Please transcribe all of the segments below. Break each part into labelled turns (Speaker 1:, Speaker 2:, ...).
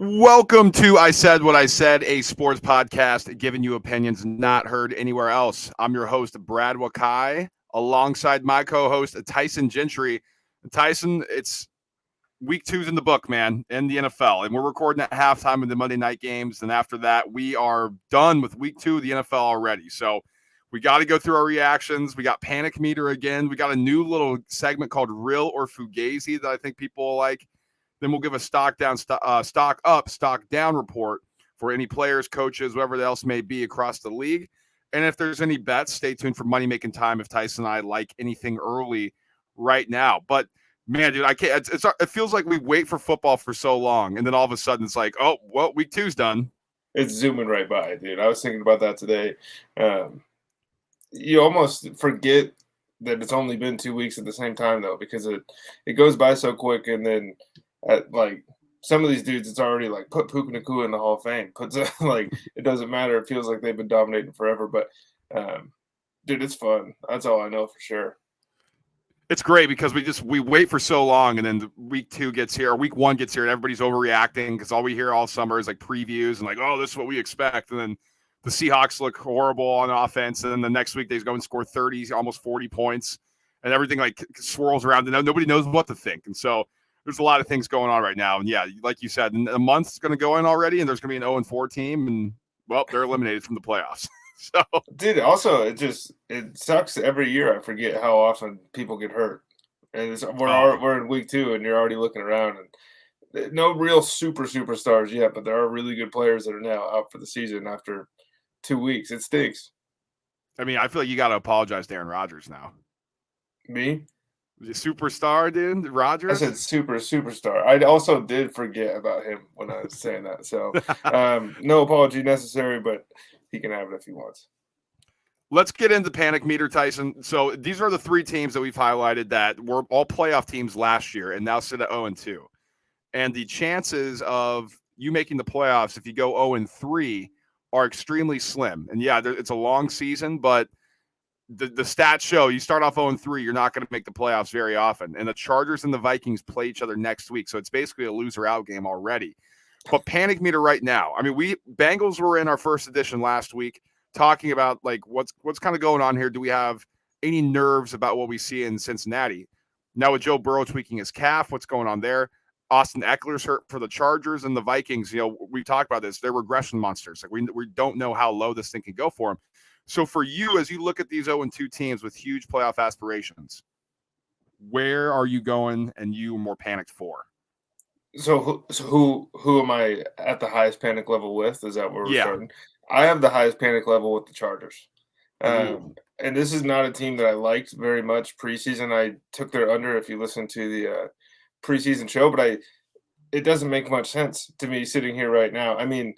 Speaker 1: Welcome to I Said What I Said, a sports podcast giving you opinions not heard anywhere else. I'm your host, Brad Wakai, alongside my co-host, Tyson Gentry. Tyson, it's week two's in the book, man, in the NFL. And we're recording at halftime of the Monday night games. And after that, we are done with week two of the NFL already. So we got to go through our reactions. We got Panic Meter again. We got a new little segment called Real or Fugazy that I think people will like. Then we'll give a stock up, stock down report for any players, coaches, whoever else may be across the league. And if there's any bets, stay tuned for Money Making Time if Tyson and I like anything early right now. But man, dude, I can't. It feels like we wait for football for so long, and then all of a sudden it's like, oh, well, week two's done.
Speaker 2: It's zooming right by, dude. I was thinking about that today. You almost forget that it's only been 2 weeks at the same time, though, because it goes by so quick, and then like some of these dudes, it's already like put Puka Nacua in the Hall of Fame. Puts like it doesn't matter. It feels like they've been dominating forever, but dude, it's fun. That's all I know for sure.
Speaker 1: It's great because we wait for so long, and then the week two gets here, or week one gets here, and everybody's overreacting because all we hear all summer is like previews and like, oh, this is what we expect, and then the Seahawks look horrible on offense, and then the next week they go and score 30, almost 40 points, and everything like swirls around, and nobody knows what to think, and so there's a lot of things going on right now. And yeah, like you said, a month's going to go in already, and there's going to be an 0-4 team, and well, they're eliminated from the playoffs. So,
Speaker 2: dude, also it sucks every year. I forget how often people get hurt, and we're in week two, and you're already looking around, and no real superstars yet, but there are really good players that are now out for the season after 2 weeks. It stinks.
Speaker 1: I mean, I feel like you got to apologize to Aaron Rodgers now.
Speaker 2: Me?
Speaker 1: The superstar, dude, Rodgers.
Speaker 2: I said superstar. I also did forget about him when I was saying that. So no apology necessary, but he can have it if he wants.
Speaker 1: Let's get into Panic Meter, Tyson. So these are the three teams that we've highlighted that were all playoff teams last year and now sit at 0-2. And the chances of you making the playoffs if you go 0-3 are extremely slim. And yeah, it's a long season, but the stats show you start off 0-3, you're not going to make the playoffs very often. And the Chargers and the Vikings play each other next week. So it's basically a loser out game already. But Panic Meter right now. I mean, Bengals were in our first edition last week talking about like what's kind of going on here. Do we have any nerves about what we see in Cincinnati? Now with Joe Burrow tweaking his calf, what's going on there? Austin Eckler's hurt for the Chargers, and the Vikings, we talked about this. They're regression monsters. Like we don't know how low this thing can go for them. So for you, as you look at these 0-2 teams with huge playoff aspirations, where are you going and you more panicked for?
Speaker 2: So who am I at the highest panic level with? Is that where we're starting? I have the highest panic level with the Chargers. And this is not a team that I liked very much preseason. I took their under if you listen to the preseason show, but it doesn't make much sense to me sitting here right now. I mean,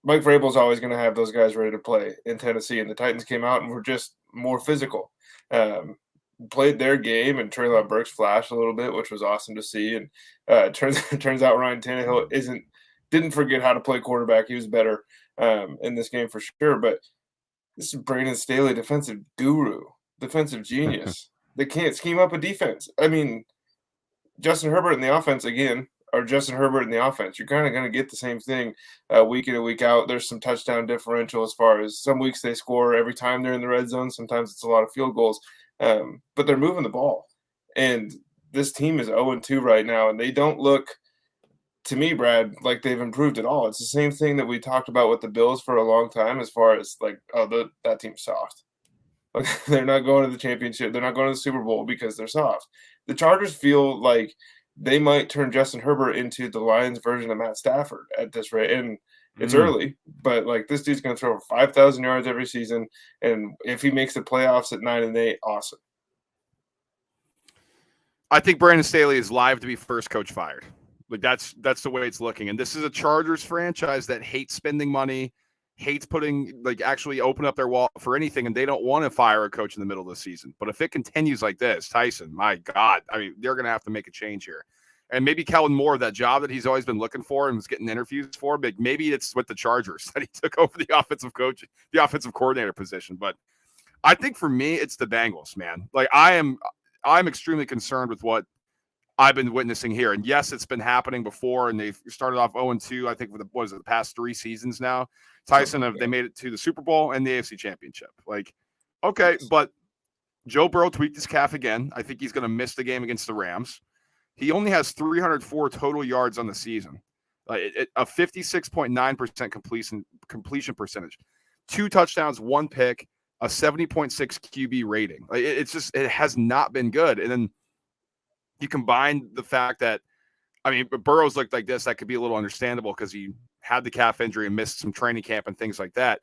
Speaker 2: Mike Vrabel's always going to have those guys ready to play in Tennessee, and the Titans came out and were just more physical. Played their game, and Treylon Burks flashed a little bit, which was awesome to see. And turns out Ryan Tannehill didn't forget how to play quarterback. He was better in this game for sure. But this is Brandon Staley, defensive guru, defensive genius. They can't scheme up a defense. I mean, Justin Herbert in the offense again. Or Justin Herbert in the offense, you're kind of going to get the same thing week in and week out. There's some touchdown differential as far as some weeks they score every time they're in the red zone. Sometimes it's a lot of field goals, but they're moving the ball. And this team is 0-2 right now, and they don't look, to me, Brad, like they've improved at all. It's the same thing that we talked about with the Bills for a long time as far as like, that team's soft. Like, they're not going to the championship. They're not going to the Super Bowl because they're soft. The Chargers feel like they might turn Justin Herbert into the Lions version of Matt Stafford at this rate. And it's early, but like this dude's going to throw 5,000 yards every season. And if he makes the playoffs at 9-8, awesome.
Speaker 1: I think Brandon Staley is live to be first coach fired. Like that's the way it's looking. And this is a Chargers franchise that hates spending money, hates actually open up their wallet for anything, and they don't want to fire a coach in the middle of the season. But if it continues like this, Tyson, my God, I mean, they're going to have to make a change here. And maybe Kellen Moore, that job that he's always been looking for and was getting interviews for, but maybe it's with the Chargers that he took over the offensive coordinator position. But I think for me, it's the Bengals, man. Like I'm extremely concerned with what I've been witnessing here. And yes, it's been happening before, and they've started off 0-2, I think, for the past 3 seasons now. Tyson, they made it to the Super Bowl and the AFC Championship. Like, okay, but Joe Burrow tweaked his calf again. I think he's going to miss the game against the Rams. He only has 304 total yards on the season, a 56.9% completion percentage, 2 touchdowns, 1 pick, a 70.6 QB rating. It has not been good. And then you combine the fact that, I mean, Burrow's looked like this. That could be a little understandable because he had the calf injury and missed some training camp and things like that.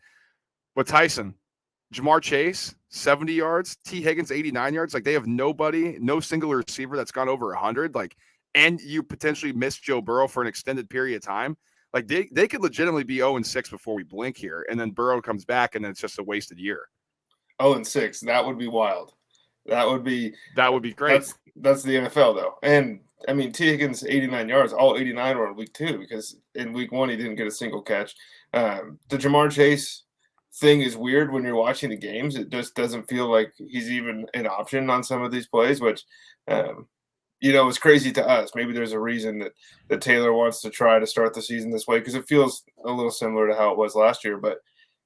Speaker 1: But Tyson, Jamar Chase, 70 yards, T. Higgins, 89 yards. Like, they have no single receiver that's gone over 100. Like, and you potentially miss Joe Burrow for an extended period of time. Like, they could legitimately be 0-6 before we blink here. And then Burrow comes back, and then it's just a wasted year.
Speaker 2: 0-6. That would be wild. That would be great. That's the NFL, though. And, I mean, T. Higgins, 89 yards. All 89 were in week 2 because in week 1 he didn't get a single catch. The Jamar Chase thing is weird when you're watching the games. It just doesn't feel like he's even an option on some of these plays, which, is crazy to us. Maybe there's a reason that Taylor wants to try to start the season this way because it feels a little similar to how it was last year. But,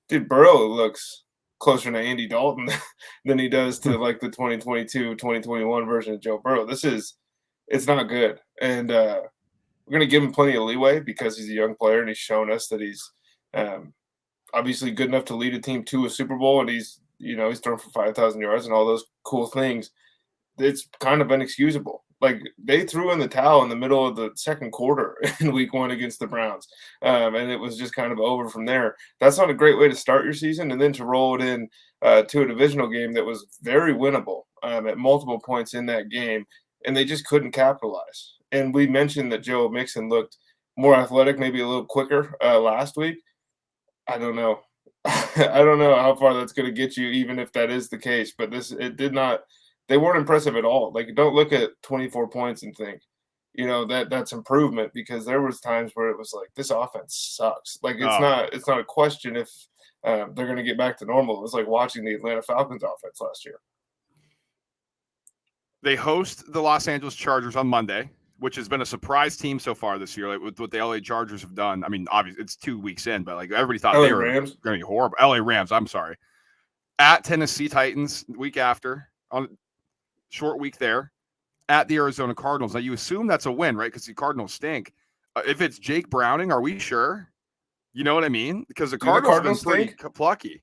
Speaker 2: dude, Burrow looks closer to Andy Dalton than he does to like the 2022, 2021 version of Joe Burrow. It's not good. And we're going to give him plenty of leeway because he's a young player and he's shown us that he's obviously good enough to lead a team to a Super Bowl, and he's thrown for 5,000 yards and all those cool things. It's kind of inexcusable. Like, they threw in the towel in the middle of the second quarter in week 1 against the Browns, and it was just kind of over from there. That's not a great way to start your season, and then to roll it in to a divisional game that was very winnable at multiple points in that game, and they just couldn't capitalize. And we mentioned that Joe Mixon looked more athletic, maybe a little quicker last week. I don't know. I don't know how far that's going to get you, even if that is the case. But they weren't impressive at all. Like, don't look at 24 points and think, that's improvement, because there was times where it was like, this offense sucks. Like, it's not a question if they're going to get back to normal. It was like watching the Atlanta Falcons offense last year.
Speaker 1: They host the Los Angeles Chargers on Monday, which has been a surprise team so far this year, like with what the LA Chargers have done. I mean, obviously it's 2 weeks in, but like everybody thought they were going to be horrible. LA Rams, I'm sorry. At Tennessee Titans week after, on short week there. At the Arizona Cardinals. Now you assume that's a win, right? Because the Cardinals stink. If it's Jake Browning, are we sure? You know what I mean? Because the Cardinals have been pretty plucky.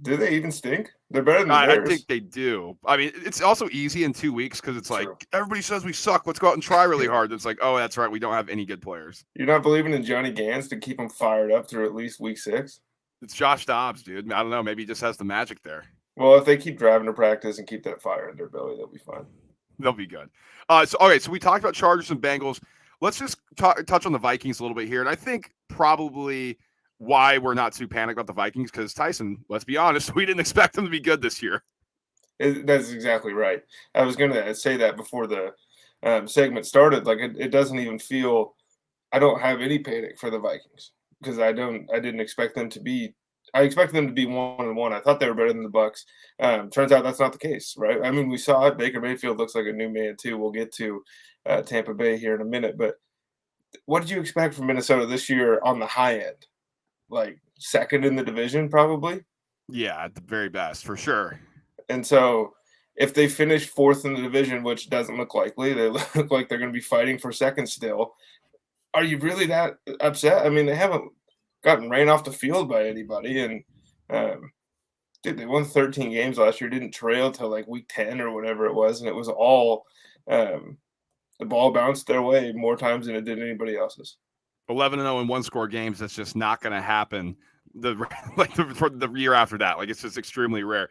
Speaker 2: Do they even stink? They're better than the Bears.
Speaker 1: I think they do. I mean, it's also easy in 2 weeks because it's like, everybody says we suck. Let's go out and try really hard. It's like, oh, that's right. We don't have any good players.
Speaker 2: You're not believing in Johnny Gans to keep him fired up through at least week 6?
Speaker 1: It's Josh Dobbs, dude. I don't know. Maybe he just has the magic there.
Speaker 2: Well, if they keep driving to practice and keep that fire in their belly, they'll be fine.
Speaker 1: They'll be good. So we talked about Chargers and Bengals. Let's just touch on the Vikings a little bit here. And I think probably why we're not too panicked about the Vikings, because Tyson, let's be honest, we didn't expect them to be good this year.
Speaker 2: That's exactly right. I was going to say that before the segment started. Like, it doesn't even feel – I don't have any panic for the Vikings because I didn't expect them to be – I expected them to be 1-1. I thought they were better than the Bucks. Turns out that's not the case, right? I mean, we saw it. Baker Mayfield looks like a new man too. We'll get to Tampa Bay here in a minute. But what did you expect from Minnesota this year on the high end? Like, second in the division, probably?
Speaker 1: Yeah, at the very best, for sure.
Speaker 2: And so if they finish 4th in the division, which doesn't look likely, they look like they're going to be fighting for second still. Are you really that upset? I mean, they haven't gotten ran off the field by anybody. And, dude, they won 13 games last year, didn't trail till like week 10 or whatever it was. And it was all the ball bounced their way more times than it did anybody else's.
Speaker 1: 11-0 in one-score games, that's just not going to happen for the year after that. Like, it's just extremely rare.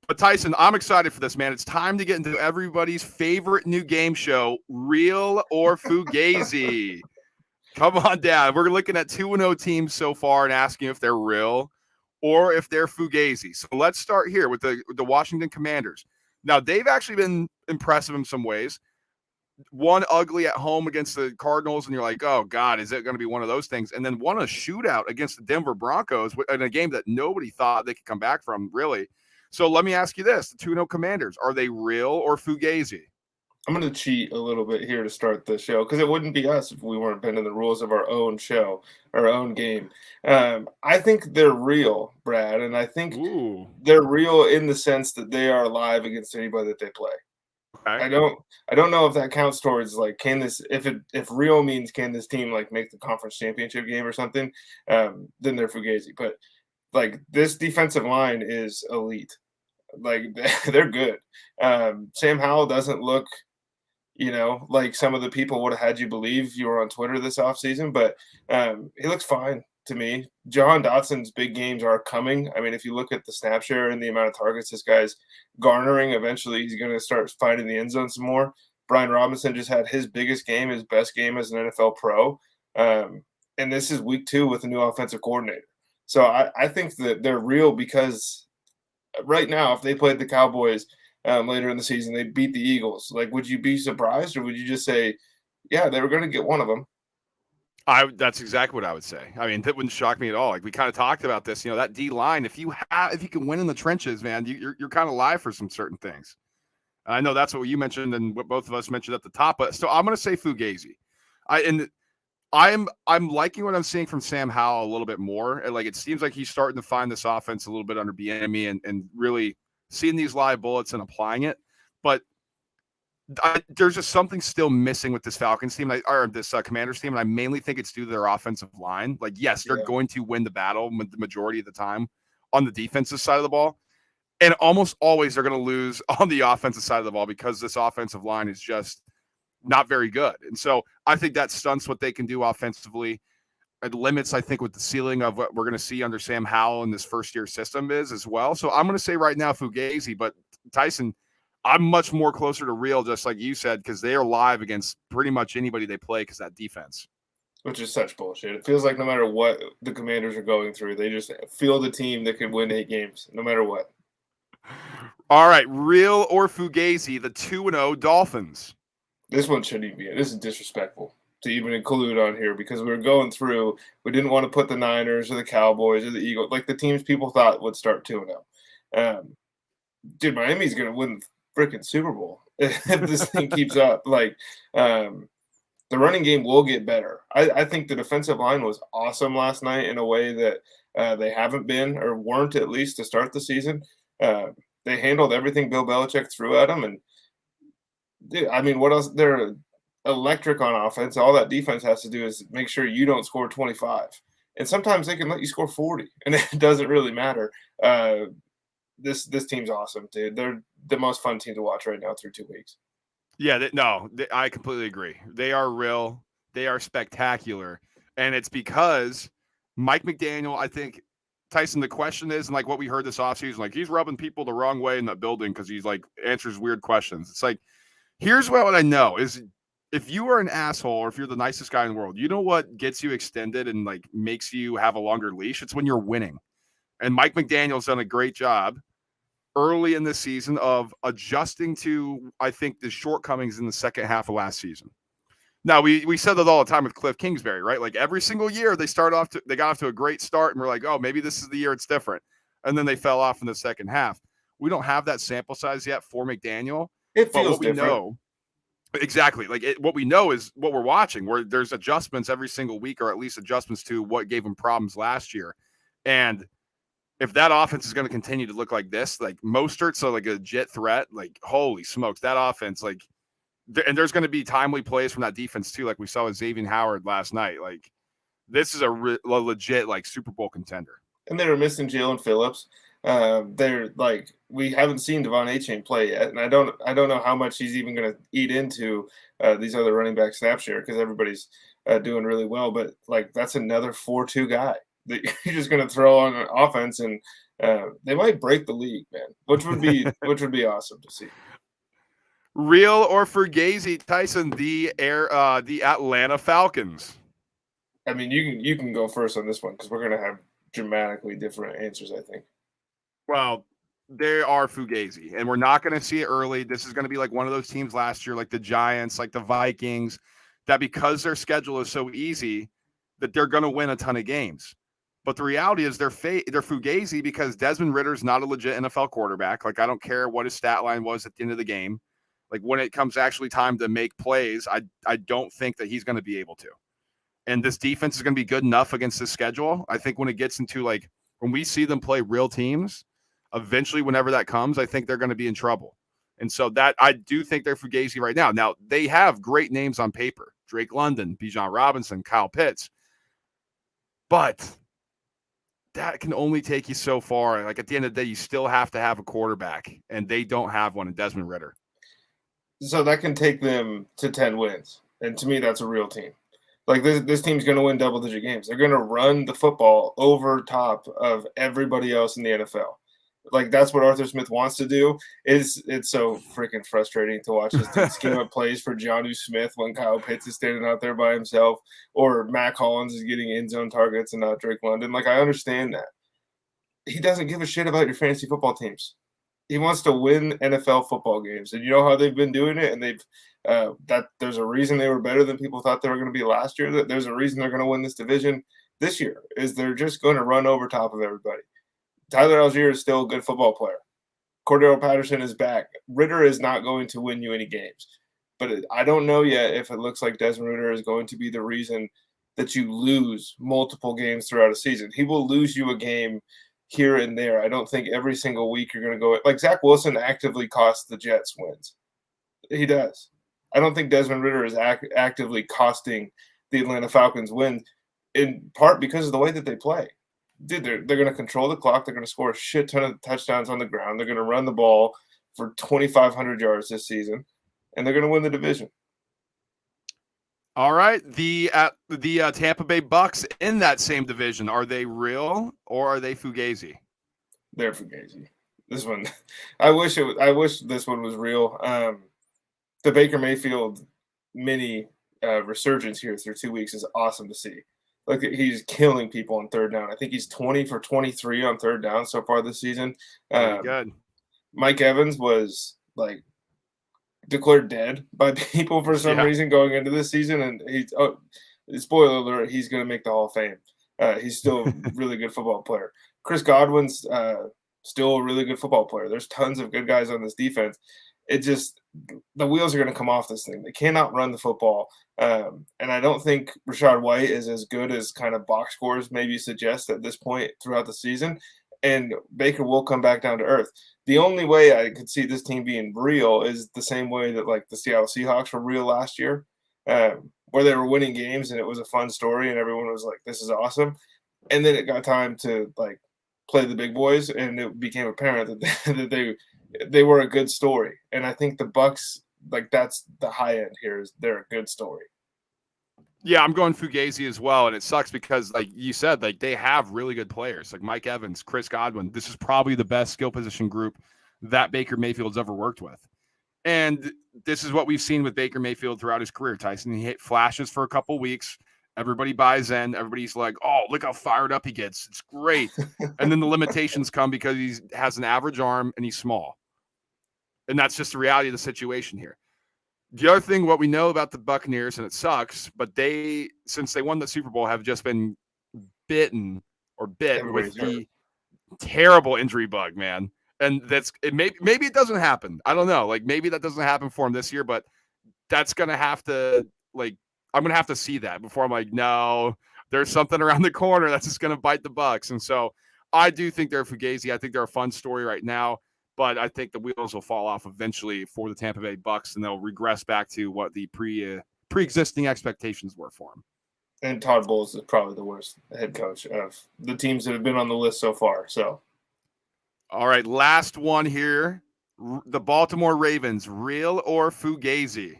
Speaker 1: But, Tyson, I'm excited for this, man. It's time to get into everybody's favorite new game show, Real or Fugazy. Come on down. We're looking at 2-0 teams so far and asking if they're real or if they're Fugazy. So let's start here with the Washington Commanders. Now, they've actually been impressive in some ways. One ugly at home against the Cardinals, and you're like, oh, God, is it going to be one of those things? And then won a shootout against the Denver Broncos in a game that nobody thought they could come back from, really. So let me ask you this. The 2-0 Commanders, are they real or Fugazy?
Speaker 2: I'm going to cheat a little bit here to start the show because it wouldn't be us if we weren't bending the rules of our own show, our own game. I think they're real, Brad, and I think
Speaker 1: Ooh.
Speaker 2: they're real in the sense that they are live against anybody that they play.
Speaker 1: Okay.
Speaker 2: I don't know if that counts towards like if real means can this team like make the conference championship game or something, then they're Fugazi. But like this defensive line is elite. Like they're good. Sam Howell doesn't look, like some of the people would have had you believe you were on Twitter this offseason, but he looks fine to me. Jahan Dotson's big games are coming. I mean, if you look at the snap share and the amount of targets this guy's garnering, eventually he's going to start finding the end zone some more. Brian Robinson just had his biggest game, his best game as an NFL pro. And this is week 2 with a new offensive coordinator. So I think that they're real because right now, if they played the Cowboys later in the season, they beat the Eagles. Like, would you be surprised, or would you just say, yeah, they were going to get one of them?
Speaker 1: That's exactly what I would say. I mean, that wouldn't shock me at all. Like we kind of talked about this, that D line. If you can win in the trenches, man, you're kind of live for some certain things. And I know that's what you mentioned and what both of us mentioned at the top. But so I'm going to say Fugazi. I'm liking what I'm seeing from Sam Howell a little bit more. And like it seems like he's starting to find this offense a little bit under Bieniemy and really seeing these live bullets and applying it. But there's just something still missing with this Falcons team, or this Commanders team, and I mainly think it's due to their offensive line. Like, yes, they're going to win the battle the majority of the time on the defensive side of the ball, and almost always they're going to lose on the offensive side of the ball because this offensive line is just not very good. And so I think that stunts what they can do offensively. It limits, I think, what the ceiling of what we're going to see under Sam Howell in this first-year system is as well. So I'm going to say right now Fugazi, but Tyson, I'm much more closer to real, just like you said, because they are live against pretty much anybody they play because that defense.
Speaker 2: Which is such bullshit. It feels like no matter what the Commanders are going through, they just feel the team that could win 8 games, no matter what.
Speaker 1: All right, real or Fugazi, the 2-0 Dolphins.
Speaker 2: This one shouldn't even be. This is disrespectful to even include on here because we were going through. We didn't want to put the Niners or the Cowboys or the Eagles, like the teams people thought would start 2-0. Dude, Miami's going to win the freaking Super Bowl if this thing keeps up. Like, the running game will get better. I think the defensive line was awesome last night in a way that they haven't been or weren't at least to start the season. They handled everything Bill Belichick threw at them, and dude, I mean, what else? They're electric on offense. All that defense has to do is make sure you don't score 25. And sometimes they can let you score 40, and it doesn't really matter. This team's awesome, dude. They're the most fun team to watch right now through 2 weeks.
Speaker 1: Yeah, I completely agree. They are real. They are spectacular. And it's because Mike McDaniel, I think, Tyson, the question is, and like what we heard this offseason, like he's rubbing people the wrong way in that building because he's like answers weird questions. It's like, here's what I know is if you are an asshole or if you're the nicest guy in the world, you know what gets you extended and like makes you have a longer leash? It's when you're winning. And Mike McDaniel's done a great job early in the season of adjusting to, I think, the shortcomings in the second half of last season. Now, we said that all the time with Cliff Kingsbury, right? Like every single year they got off to a great start and we're like, oh, maybe this is the year it's different. And then they fell off in the second half. We don't have that sample size yet for McDaniel.
Speaker 2: It
Speaker 1: But
Speaker 2: feels
Speaker 1: what we
Speaker 2: different.
Speaker 1: know, exactly, what we know is what we're watching, where there's adjustments every single week, or at least adjustments to what gave him problems last year. And if that offense is going to continue to look like this, like Mostert's so like a legit threat, like holy smokes, that offense, like, and there's going to be timely plays from that defense too, like we saw with Xavier Howard last night. Like this is a legit like Super Bowl contender.
Speaker 2: And they were missing Jalen Phillips. They're like we haven't seen Devon Achane play yet, and I don't know how much he's even going to eat into these other running back snap share because everybody's doing really well. But like that's another 4-2 guy that you're just going to throw on an offense, and they might break the league, man. Which would be awesome to see.
Speaker 1: Real or Fugazi, Tyson, the Atlanta Falcons.
Speaker 2: I mean, you can go first on this one because we're going to have dramatically different answers, I think.
Speaker 1: Well, they are Fugazi, and we're not going to see it early. This is going to be like one of those teams last year, like the Giants, like the Vikings, that because their schedule is so easy, that they're going to win a ton of games. But the reality is they're Fugazi because Desmond Ritter's not a legit NFL quarterback. Like, I don't care what his stat line was at the end of the game. Like when it comes actually time to make plays, I don't think that he's going to be able to. And this defense is going to be good enough against this schedule. I think when it gets into like when we see them play real teams, eventually, whenever that comes, I think they're going to be in trouble. And so that I do think they're Fugazi right now. Now, they have great names on paper. Drake London, Bijan Robinson, Kyle Pitts. But that can only take you so far. Like at the end of the day, you still have to have a quarterback, and they don't have one in Desmond Ridder.
Speaker 2: So that can take them to 10 wins. And to me, that's a real team. Like this team's going to win double-digit games. They're going to run the football over top of everybody else in the NFL. Like that's what Arthur Smith wants to do. It's so freaking frustrating to watch this dude scheme up plays for Jonnu Smith when Kyle Pitts is standing out there by himself, or Mac Hollins is getting end zone targets and not Drake London. Like I understand that. He doesn't give a shit about your fantasy football teams. He wants to win NFL football games, and you know how they've been doing it. And they've that there's a reason they were better than people thought they were going to be last year. That there's a reason they're going to win this division this year. Is they're just going to run over top of everybody. Tyler Algier is still a good football player. Cordero Patterson is back. Ridder is not going to win you any games. But I don't know yet if it looks like Desmond Ridder is going to be the reason that you lose multiple games throughout a season. He will lose you a game here and there. I don't think every single week you're going to go – like Zach Wilson actively costs the Jets wins. He does. I don't think Desmond Ridder is actively costing the Atlanta Falcons wins, in part because of the way that they play. Dude, they're going to control the clock. They're going to score a shit ton of touchdowns on the ground. They're going to run the ball for 2,500 yards this season, and they're going to win the division.
Speaker 1: All right, the Tampa Bay Bucks in that same division, are they real or are they Fugazi?
Speaker 2: They're Fugazi. This one, I wish this one was real. The Baker Mayfield mini resurgence here through 2 weeks is awesome to see. Like he's killing people on third down. I think he's 20 for 23 on third down so far this season.
Speaker 1: Good.
Speaker 2: Mike Evans was like declared dead by people for some reason going into this season, and spoiler alert, he's going to make the Hall of Fame. He's still a really good football player. Chris Godwin's still a really good football player. There's tons of good guys on this defense. It just the wheels are going to come off this thing. They cannot run the football. And I don't think Rachaad White is as good as kind of box scores maybe suggest at this point throughout the season. And Baker will come back down to earth. The only way I could see this team being real is the same way that like the Seattle Seahawks were real last year, where they were winning games and it was a fun story and everyone was like, this is awesome. And then it got time to like play the big boys and it became apparent that they were a good story. And I think the Bucks, like that's the high end here, is they're a good story.
Speaker 1: Yeah, I'm going Fugazi as well, and it sucks because, like you said, like they have really good players, like Mike Evans, Chris Godwin. This is probably the best skill position group that Baker Mayfield's ever worked with, and this is what we've seen with Baker Mayfield throughout his career. Tyson, he hit flashes for a couple weeks. Everybody buys in. Everybody's like, "Oh, look how fired up he gets! It's great." And then the limitations come because he has an average arm and he's small, and that's just the reality of the situation here. The other thing, what we know about the Buccaneers, and it sucks, but they, since they won the Super Bowl, have just been bit with the terrible injury bug, man. And maybe it doesn't happen. I don't know. Like maybe that doesn't happen for him this year, but that's gonna have to I'm gonna have to see that before I'm like, no, there's something around the corner that's just gonna bite the Bucs. And so I do think they're Fugazi. I think they're a fun story right now. But I think the wheels will fall off eventually for the Tampa Bay Bucks, and they'll regress back to what the pre-existing expectations were for them.
Speaker 2: And Todd Bowles is probably the worst head coach of the teams that have been on the list so far. So,
Speaker 1: all right, last one here: the Baltimore Ravens, real or Fugazi?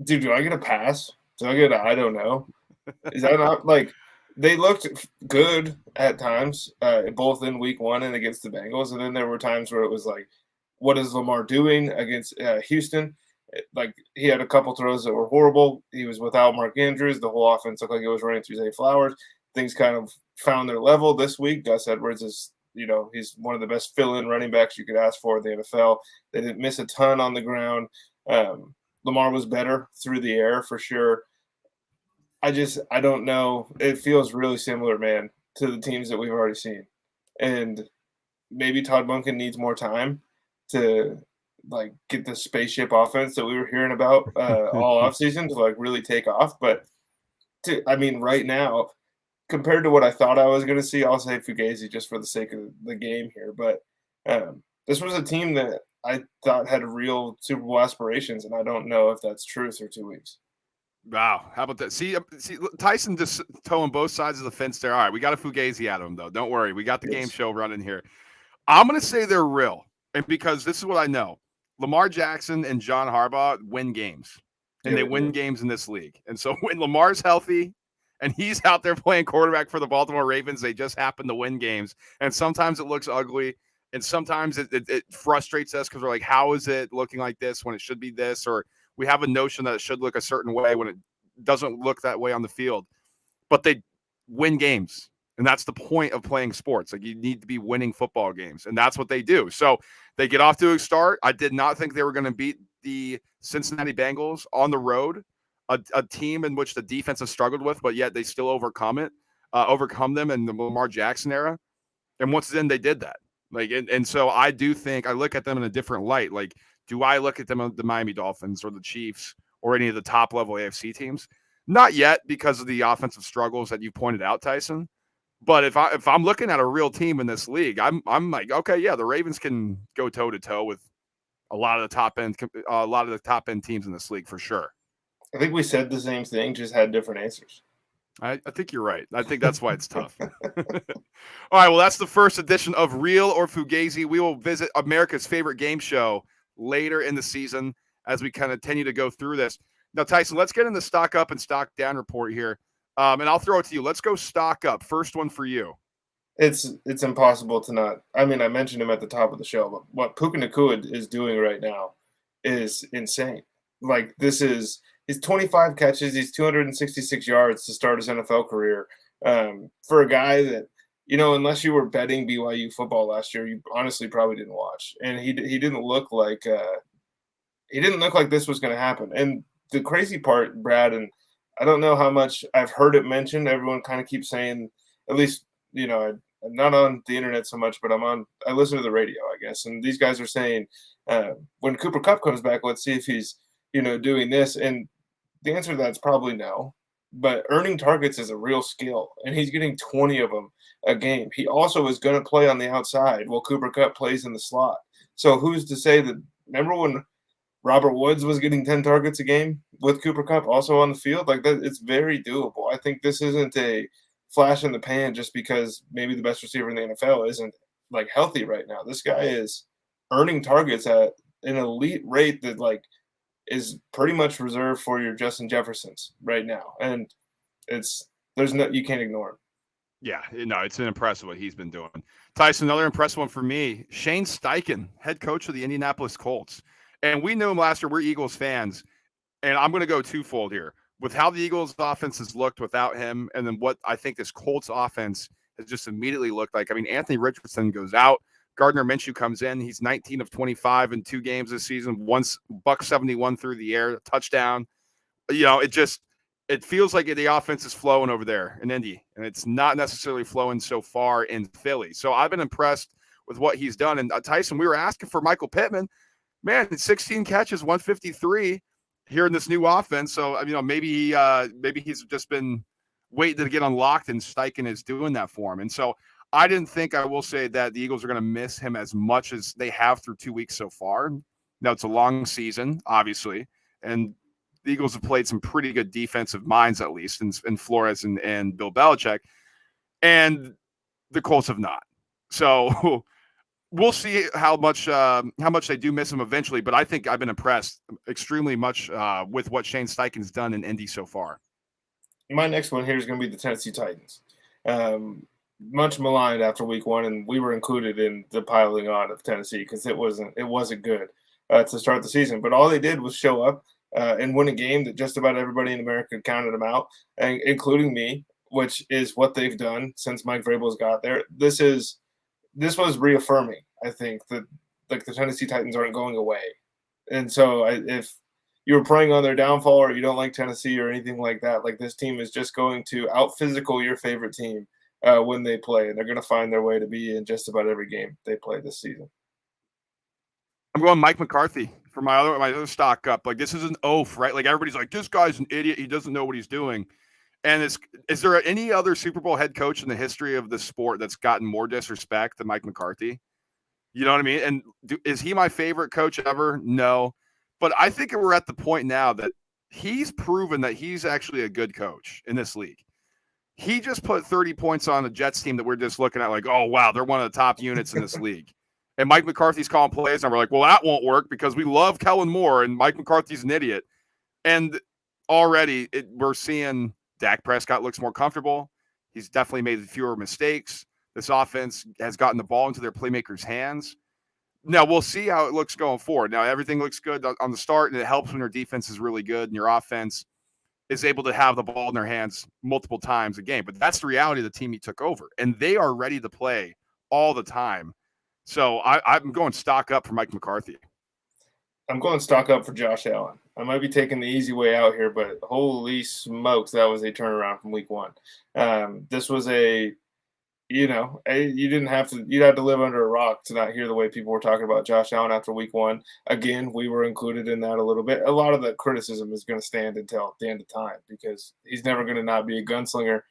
Speaker 2: Dude, do I get a pass? Do I get I don't know? Is that not like? They looked good at times, both in week one and against the Bengals. And then there were times where it was like, what is Lamar doing against Houston? Like he had a couple throws that were horrible. He was without Mark Andrews. The whole offense looked like it was running through Zay Flowers. Things kind of found their level this week. Gus Edwards is, he's one of the best fill-in running backs you could ask for in the NFL. They didn't miss a ton on the ground. Lamar was better through the air for sure. I don't know. It feels really similar, man, to the teams that we've already seen. And maybe Todd Monken needs more time to like get the spaceship offense that we were hearing about all offseason to like really take off. But right now, compared to what I thought I was going to see, I'll say Fugazi just for the sake of the game here. But this was a team that I thought had real Super Bowl aspirations, and I don't know if that's true through 2 weeks.
Speaker 1: Wow, how about that? See, Tyson just towing both sides of the fence there. All right, we got a Fugazi out of him, though. Don't worry, we got the game show running here. I'm going to say they're real, and because this is what I know. Lamar Jackson and John Harbaugh win games, and they win games in this league. And so when Lamar's healthy and he's out there playing quarterback for the Baltimore Ravens, they just happen to win games. And sometimes it looks ugly, and sometimes it frustrates us because we're like, how is it looking like this when it should be this? Or we have a notion that it should look a certain way when it doesn't look that way on the field. But they win games. And that's the point of playing sports. Like, you need to be winning football games, and that's what they do. So they get off to a start. I did not think they were going to beat the Cincinnati Bengals on the road, a team in which the defense has struggled with, but yet they still overcome them in the Lamar Jackson era. And once then, they did that. Like, and so I do think I look at them in a different light. Like, do I look at them, the Miami Dolphins or the Chiefs or any of the top level AFC teams? Not yet, because of the offensive struggles that you pointed out, Tyson. But if I'm looking at a real team in this league, I'm like, okay, yeah, the Ravens can go toe to toe with a lot of the top end teams in this league for sure.
Speaker 2: I think we said the same thing, just had different answers.
Speaker 1: I think you're right. I think that's why it's tough. All right, well, that's the first edition of Real or Fugazi. We will visit America's favorite game show later in the season as we kind of continue to go through this. Now, Tyson, let's get in the stock up and stock down report here. And I'll throw it to you. Let's go stock up. First one for you.
Speaker 2: It's impossible to not. I mean, I mentioned him at the top of the show, but what Puka Nacua is doing right now is insane. Like, this is his 25 catches, he's 266 yards to start his NFL career. For a guy that, unless you were betting BYU football last year, you honestly probably didn't watch. And he didn't look like this was going to happen. And the crazy part, Brad, and I don't know how much I've heard it mentioned. Everyone kind of keeps saying, at least, I'm not on the internet so much, but I listen to the radio, I guess. And these guys are saying, when Cooper Kupp comes back, let's see if he's, doing this. And the answer to that's probably no. But earning targets is a real skill, and he's getting 20 of them a game. He also is going to play on the outside while Cooper Kupp plays in the slot. So who's to say that? Remember when Robert Woods was getting 10 targets a game with Cooper Kupp also on the field? Like that, it's very doable. I think this isn't a flash in the pan just because maybe the best receiver in the NFL isn't like healthy right now. This guy is earning targets at an elite rate that like is pretty much reserved for your Justin Jeffersons right now. And you can't ignore him.
Speaker 1: Yeah, no, it's an impressive what he's been doing. Tyson, another impressive one for me, Shane Steichen, head coach of the Indianapolis Colts. And we knew him last year. We're Eagles fans. And I'm going to go twofold here. With how the Eagles offense has looked without him, and then what I think this Colts offense has just immediately looked like. I mean, Anthony Richardson goes out. Gardner Minshew comes in. He's 19 of 25 in 2 games this season. Once $171 through the air, touchdown. It feels like the offense is flowing over there in Indy, and it's not necessarily flowing so far in Philly. So I've been impressed with what he's done. And Tyson, we were asking for Michael Pittman. Man, 16 catches, 153 here in this new offense. So, maybe he's just been waiting to get unlocked, and Steichen is doing that for him. And so I didn't think, I will say, that the Eagles are going to miss him as much as they have through 2 weeks so far. Now, it's a long season, obviously, and the Eagles have played some pretty good defensive minds, at least, in Flores and Bill Belichick, and the Colts have not. So we'll see how much they do miss him eventually, but I think I've been impressed extremely much with what Shane Steichen's done in Indy so far.
Speaker 2: My next one here is going to be the Tennessee Titans. Much maligned after week 1, and we were included in the piling on of Tennessee because it wasn't good to start the season. But all they did was show up and win a game that just about everybody in America counted them out, including me, which is what they've done since Mike Vrabel's got there. This was reaffirming, I think, that like the Tennessee Titans aren't going away. And so if you were preying on their downfall or you don't like Tennessee or anything like that, like this team is just going to out-physical your favorite team when they play. And they're going to find their way to be in just about every game they play this season.
Speaker 1: I'm going Mike McCarthy for my other stock up. Like, this is an oaf, right? Like, everybody's like, this guy's an idiot. He doesn't know what he's doing. And is there any other Super Bowl head coach in the history of the sport that's gotten more disrespect than Mike McCarthy? You know what I mean? And is he my favorite coach ever? No. But I think we're at the point now that he's proven that he's actually a good coach in this league. He just put 30 points on the Jets team that we're just looking at like, oh, wow, they're one of the top units in this league. And Mike McCarthy's calling plays, and we're like, well, that won't work because we love Kellen Moore, and Mike McCarthy's an idiot. And already we're seeing Dak Prescott looks more comfortable. He's definitely made fewer mistakes. This offense has gotten the ball into their playmakers' hands. Now, we'll see how it looks going forward. Now, everything looks good on the start, and it helps when your defense is really good and your offense is able to have the ball in their hands multiple times a game. But that's the reality of the team he took over, and they are ready to play all the time. So I'm going stock up for Mike McCarthy.
Speaker 2: I'm going stock up for Josh Allen. I might be taking the easy way out here, but holy smokes, that was a turnaround from week one. This was you had to live under a rock to not hear the way people were talking about Josh Allen after week one. Again, we were included in that a little bit. A lot of the criticism is going to stand until the end of time because he's never going to not be a gunslinger.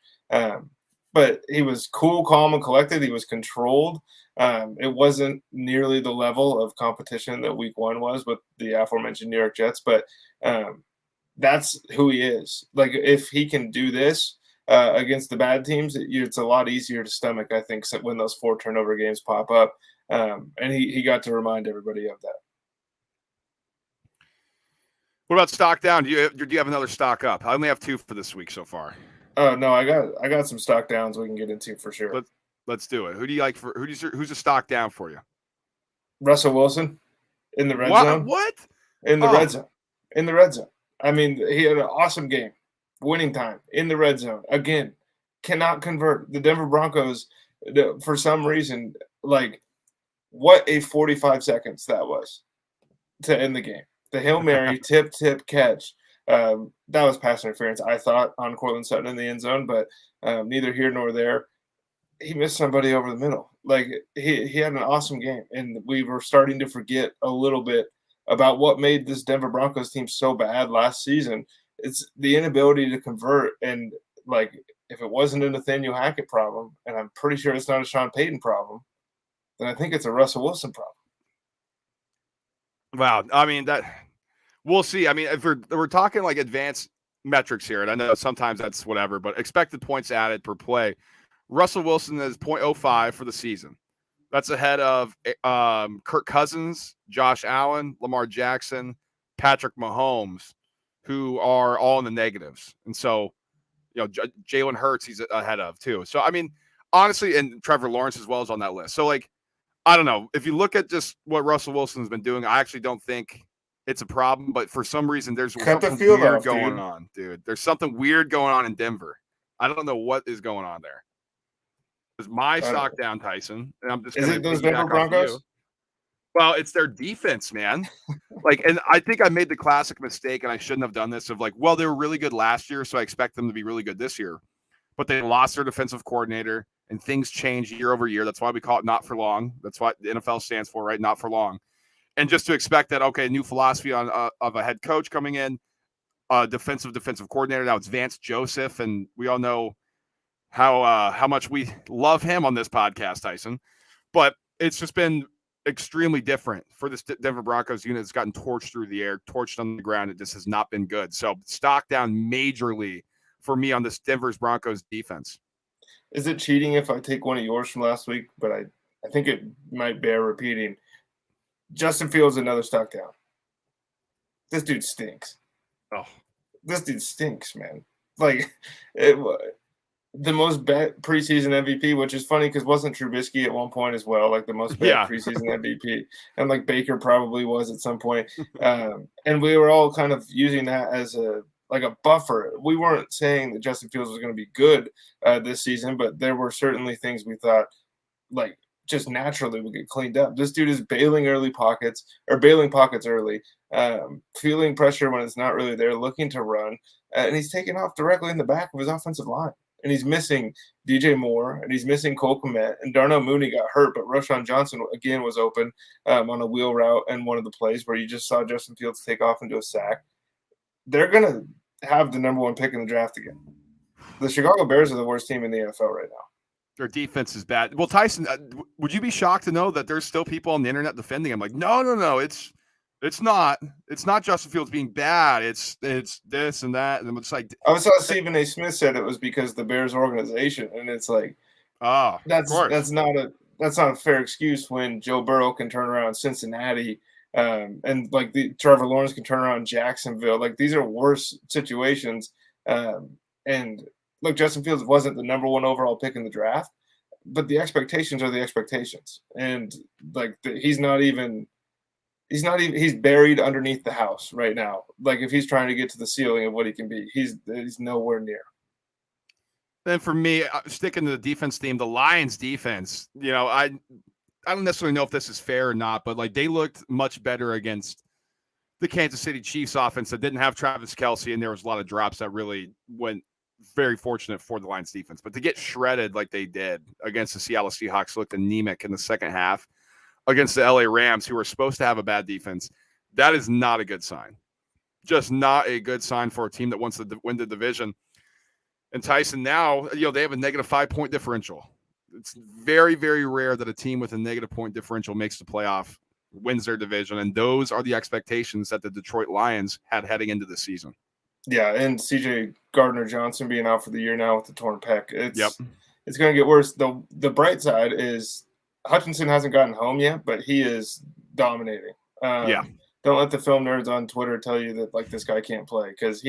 Speaker 2: But he was cool, calm, and collected. He was controlled. It wasn't nearly the level of competition that week one was with the aforementioned New York Jets, but that's who he is. Like, if he can do this against the bad teams, it's a lot easier to stomach, I think, when those 4 turnover games pop up. And he got to remind everybody of that.
Speaker 1: What about stock down? Do you have another stock up? I only have 2 for this week so far.
Speaker 2: No, I got some stock downs we can get into for sure.
Speaker 1: Let's do it. Who do you like who's a stock down for you?
Speaker 2: Russell Wilson in the red zone.
Speaker 1: What?
Speaker 2: In the red zone. In the red zone. I mean, he had an awesome game. Winning time in the red zone. Again, cannot convert. The Denver Broncos, for some reason, like, what a 45 seconds that was to end the game. The Hail Mary, tip, catch. That was pass interference, I thought, on Cortland Sutton in the end zone, but neither here nor there. He missed somebody over the middle. Like, he had an awesome game, and we were starting to forget a little bit about what made this Denver Broncos team so bad last season. It's the inability to convert, and, like, if it wasn't a Nathaniel Hackett problem, and I'm pretty sure it's not a Sean Payton problem, then I think it's a Russell Wilson problem.
Speaker 1: Wow. I mean, we'll see. I mean, if we're talking like advanced metrics here, and I know sometimes that's whatever, but expected points added per play, Russell Wilson is 0.05 for the season. That's ahead of Kirk Cousins, Josh Allen, Lamar Jackson, Patrick Mahomes, who are all in the negatives. And so, Jalen Hurts, he's ahead of too. So, I mean, honestly, and Trevor Lawrence as well is on that list. So, like, I don't know. If you look at just what Russell Wilson's been doing, I actually don't think it's a problem. But for some reason, there's something weird going on, dude. There's something weird going on in Denver. I don't know what is going on there. It's my stock down, Tyson. And I'm just going to
Speaker 2: those Denver Broncos?
Speaker 1: Well, it's their defense, man. And I think I made the classic mistake, and I shouldn't have done this, of like, well, they were really good last year, so I expect them to be really good this year. But they lost their defensive coordinator, and things change year over year. That's why we call it not for long. That's what the NFL stands for, right? Not for long. And just to expect that, okay, new philosophy of a head coach coming in, defensive coordinator. Now it's Vance Joseph, and we all know how much we love him on this podcast, Tyson. But it's just been extremely different for this Denver Broncos unit. It's gotten torched through the air, torched on the ground. It just has not been good. So stock down majorly for me on this Denver's Broncos defense.
Speaker 2: Is it cheating if I take one of yours from last week? But I think it might bear repeating. Justin Fields, another stock down. This dude stinks.
Speaker 1: Oh,
Speaker 2: this dude stinks, man. Like, the most bet preseason MVP, which is funny because wasn't Trubisky at one point as well, like the most bet preseason MVP, and like Baker probably was at some point. And we were all kind of using that as a buffer. We weren't saying that Justin Fields was going to be good this season, but there were certainly things we thought, like, just naturally would get cleaned up. This dude is bailing pockets early, feeling pressure when it's not really there, looking to run, and he's taking off directly in the back of his offensive line. and he's missing DJ Moore, and he's missing Cole Kmet, and Darnell Mooney got hurt, but Roshan Johnson again was open on a wheel route and one of the plays where you just saw Justin Fields take off and do a sack. They're gonna have the number 1 pick in the draft again. The Chicago Bears are the worst team in the NFL right now.
Speaker 1: Their defense is bad. Well, Tyson, would you be shocked to know that there's still people on the internet defending him? Like, no, it's not Justin Fields being bad. It's this and that, and it's like
Speaker 2: I saw Stephen A. Smith said it was because the Bears organization, and it's like, that's not a fair excuse when Joe Burrow can turn around Cincinnati, and like Trevor Lawrence can turn around Jacksonville. Like, these are worse situations, and. Look, Justin Fields wasn't the number 1 overall pick in the draft, but the expectations are the expectations. And like he's buried underneath the house right now. Like, if he's trying to get to the ceiling of what he can be, he's nowhere near.
Speaker 1: Then for me, sticking to the defense theme, the Lions defense, I don't necessarily know if this is fair or not, but like they looked much better against the Kansas City Chiefs offense that didn't have Travis Kelce, and there was a lot of drops that really went very fortunate for the Lions defense. But to get shredded like they did against the Seattle Seahawks, looked anemic in the second half against the LA Rams, who were supposed to have a bad defense, that is not a good sign. Just not a good sign for a team that wants to win the division. And Tyson, now, they have a negative 5-point differential. It's very, very rare that a team with a negative point differential makes the playoff, wins their division. And those are the expectations that the Detroit Lions had heading into the season.
Speaker 2: Yeah, and CJ Gardner-Johnson being out for the year now with the torn pec. It's going to get worse. The bright side is Hutchinson hasn't gotten home yet, but he is dominating. Don't let the film nerds on Twitter tell you that like this guy can't play, because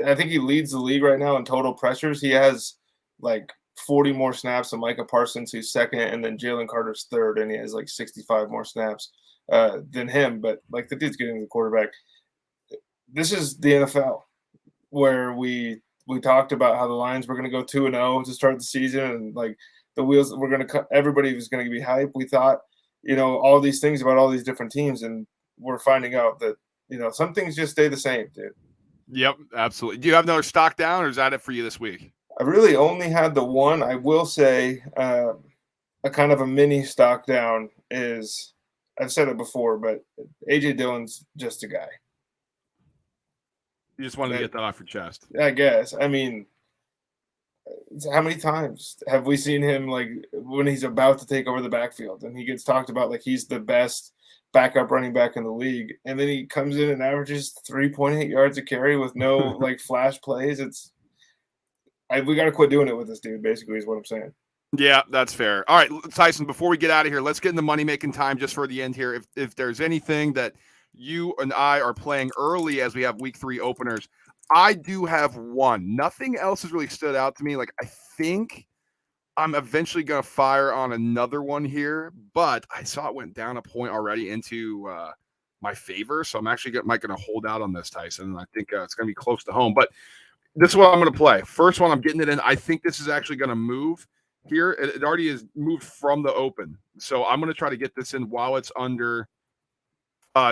Speaker 2: I think he leads the league right now in total pressures. He has like 40 more snaps than Micah Parsons, who's second, and then Jalen Carter's third, and he has like 65 more snaps than him. But like the dude's getting the quarterback. This is the NFL where we talked about how the Lions were going to go 2-0 to start the season, and like the wheels were going to cut. Everybody was going to be hyped. We thought, all these things about all these different teams, and we're finding out that, some things just stay the same, dude.
Speaker 1: Yep, absolutely. Do you have another stock down, or is that it for you this week?
Speaker 2: I really only had the one. I will say a kind of a mini stock down is, I've said it before, but A.J. Dillon's just a guy.
Speaker 1: You just wanted to get that off your chest.
Speaker 2: I guess. I mean, how many times have we seen him, like, when he's about to take over the backfield and he gets talked about like he's the best backup running back in the league, and then he comes in and averages 3.8 yards a carry with no like flash plays? We got to quit doing it with this dude, basically, is what I'm saying.
Speaker 1: Yeah, that's fair. All right, Tyson, before we get out of here, let's get into money-making time just for the end here. If there's anything that you and I are playing early as we have week 3 openers, I do have one. Nothing else has really stood out to me. Like, I think I'm eventually going to fire on another one here, but I saw it went down a point already into my favor, so I'm actually might going to hold out on this, Tyson, and I think it's going to be close to home. But this is what I'm going to play. First one, I'm getting it in. I think this is actually going to move here. It already is moved from the open, so I'm going to try to get this in while it's under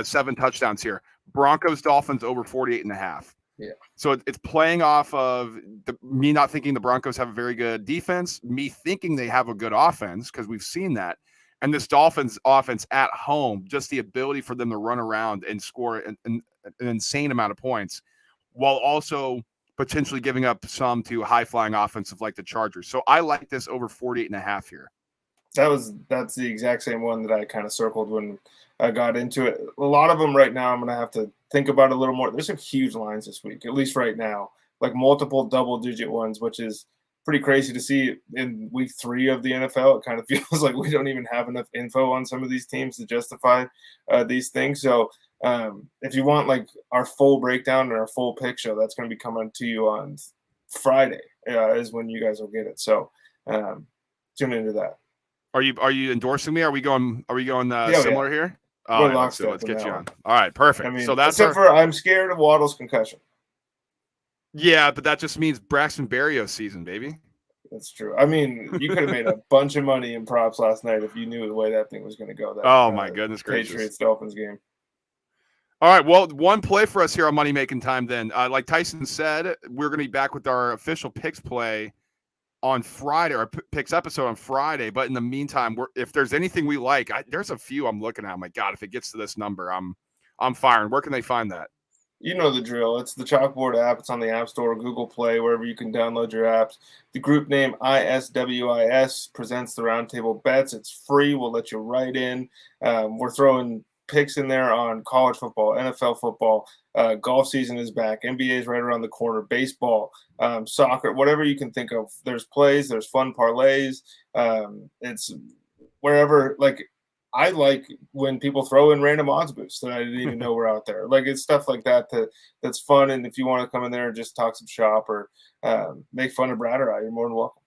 Speaker 1: 7 touchdowns here. Broncos Dolphins over 48.5.
Speaker 2: Yeah.
Speaker 1: So it's playing off of me not thinking the Broncos have a very good defense, me thinking they have a good offense, because we've seen that, and this Dolphins offense at home, just the ability for them to run around and score an insane amount of points, while also potentially giving up some to high-flying offensive like the Chargers. So I like this over 48.5 here.
Speaker 2: That's the exact same one that I kind of circled when I got into it. A lot of them right now, I'm going to have to think about it a little more. There's some huge lines this week, at least right now, like multiple double-digit ones, which is pretty crazy to see in week 3 of the NFL. It kind of feels like we don't even have enough info on some of these teams to justify these things. So if you want like our full breakdown and our full pick show, that's going to be coming to you on Friday is when you guys will get it. So tune into that.
Speaker 1: Are you endorsing me? Are we going similar here? Oh, let's get you on. All right, perfect.
Speaker 2: I mean,
Speaker 1: so that's
Speaker 2: for I'm scared of Waddle's concussion.
Speaker 1: Yeah, but that just means Braxton Berrios season, baby.
Speaker 2: That's true. I mean, you could have made a bunch of money in props last night if you knew the way that thing was going to go.
Speaker 1: Oh my goodness gracious!
Speaker 2: Patriots Dolphins game.
Speaker 1: All right. Well, one play for us here on Money Making Time then. Like Tyson said, we're going to be back with our official picks play on Friday, or picks episode on Friday. But in the meantime, if there's anything we like, there's a few I'm looking at. I'm like, God, if it gets to this number, I'm firing. Where can they find that?
Speaker 2: You know the drill. It's the Chalkboard app. It's on the App Store, Google Play, wherever you can download your apps. The group name ISWIS presents the Roundtable Bets. It's free. We'll let you write in. We're throwing picks in there on college football, NFL football. Golf season is back. NBA is right around the corner. Baseball, soccer, whatever you can think of. There's plays. There's fun parlays. It's wherever, like, I like when people throw in random odds boosts that I didn't even know were out there. Like, it's stuff like that's fun. And if you want to come in there and just talk some shop or make fun of Brad or I, you're more than welcome.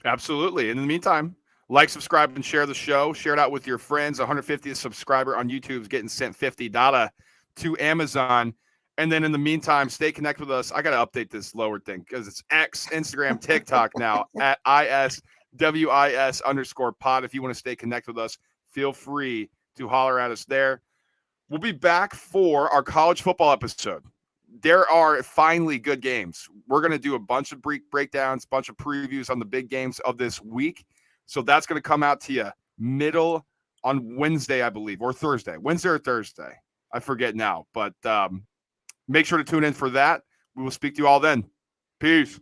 Speaker 1: Absolutely. In the meantime, like, subscribe, and share the show. Share it out with your friends. 150th subscriber on YouTube is getting sent $50 to Amazon. And then in the meantime, stay connected with us. I got to update this lower thing because it's X, Instagram, TikTok now at ISWIS_pod. If you want to stay connected with us, feel free to holler at us there. We'll be back for our college football episode. There are finally good games. We're going to do a bunch of breakdowns, a bunch of previews on the big games of this week. So that's going to come out to you middle on Wednesday, I believe, or Thursday. Wednesday or Thursday. I forget now. But make sure to tune in for that. We will speak to you all then. Peace.